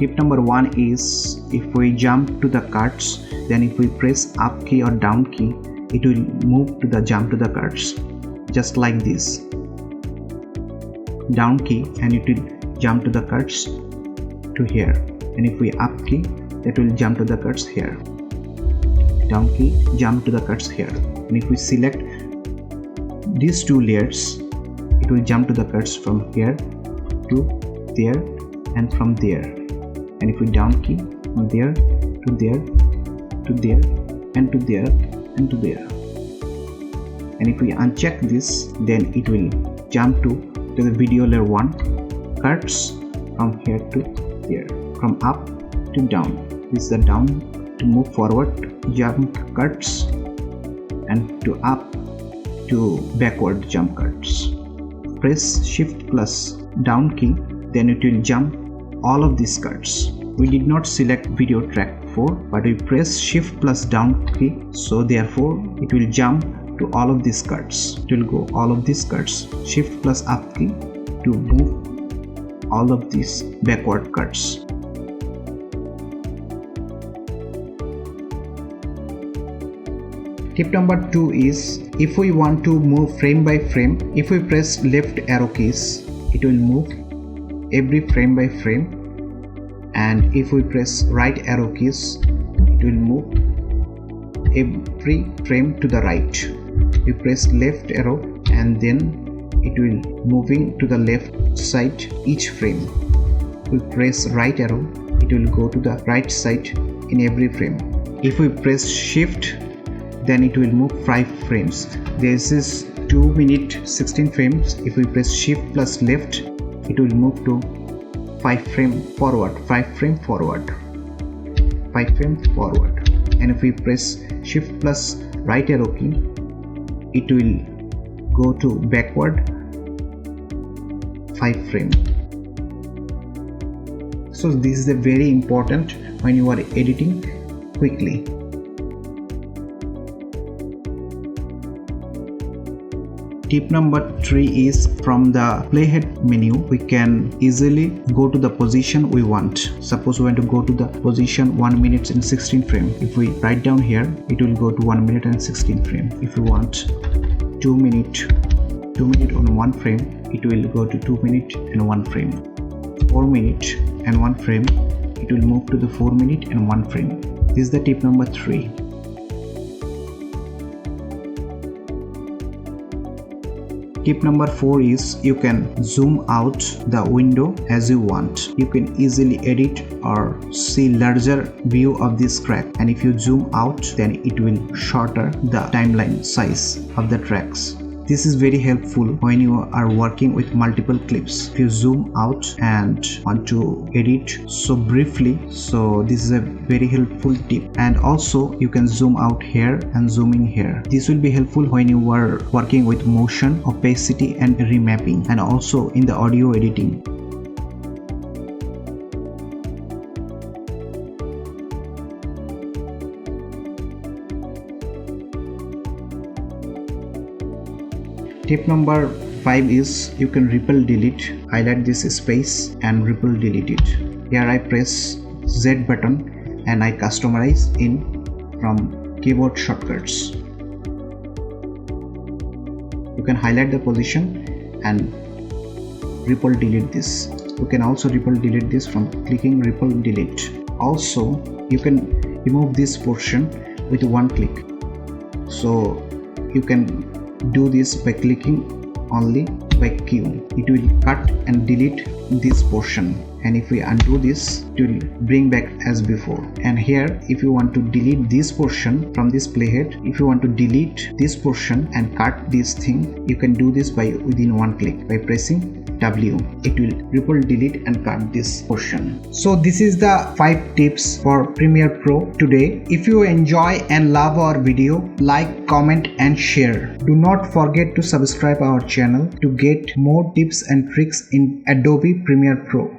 Tip number 1 is, if we jump to the cards, then if we press up key or down key, it will move to the jump to the cards, just like this. Down key and it will jump to the cards to here, and if we up key, it will jump to the cards here. Down key, jump to the cards here, and if we select these two layers, it will jump to the cards from here to there and from there. And if we down key, from there to there to there and to there and to there. And if we uncheck this, then it will jump to the video layer 1 cards from here to there, from up to down. This is the down to move forward jump cards, and to up to backward jump cards. Press shift plus down key, then it will jump all of these cards. We did not select video track 4, but we press shift plus down key, so therefore it will jump to all of these cards. It will go all of these cards. Shift plus up key to move all of these backward cards. Tip number 2 is, if we want to move frame by frame, if we press left arrow keys, it will move every frame by frame, and if we press right arrow keys, it will move every frame to the right. We press left arrow and then it will moving to the left side each frame. We press right arrow, it will go to the right side in every frame. If we press shift, then it will move 5 frames. This is 2 minute 16 frames. If we press shift plus left, it will move to 5 frame forward, 5 frame forward, 5 frame forward. And if we press shift plus right arrow key, it will go to backward 5 frame. So this is a very important when you are editing quickly. Tip number 3 is, from the playhead menu, we can easily go to the position we want. Suppose we want to go to the position 1 minute and 16 frame. If we write down here, it will go to 1 minute and 16 frame. If we want 2 minute on 1 frame, it will go to 2 minute and 1 frame. 4 minute and 1 frame, it will move to the 4 minute and 1 frame. This is the tip number 3. Tip number 4 is, you can zoom out the window as you want. You can easily edit or see larger view of this track, and if you zoom out, then it will shorter the timeline size of the tracks. This is very helpful when you are working with multiple clips. If you zoom out and want to edit so briefly, so this is a very helpful tip. And also you can zoom out here and zoom in here. This will be helpful when you are working with motion, opacity and remapping, and also in the audio editing. Tip number 5 is, you can ripple delete. Highlight this space and ripple delete it. Here I press Z button and I customize in from keyboard shortcuts. You can highlight the position and ripple delete this. You can also ripple delete this from clicking ripple delete. Also you can remove this portion with one click. So you can do this by clicking only by Q. It will cut and delete this portion, and if we undo this, it will bring back as before. And here, if you want to delete this portion from this playhead, if you want to delete this portion and cut this thing, you can do this by within one click by pressing W. It will ripple delete and cut this portion. So this is the 5 tips for Premiere Pro today. If you enjoy and love our video, like, comment and share. Do not forget to subscribe our channel to get more tips and tricks in Adobe Premiere Pro.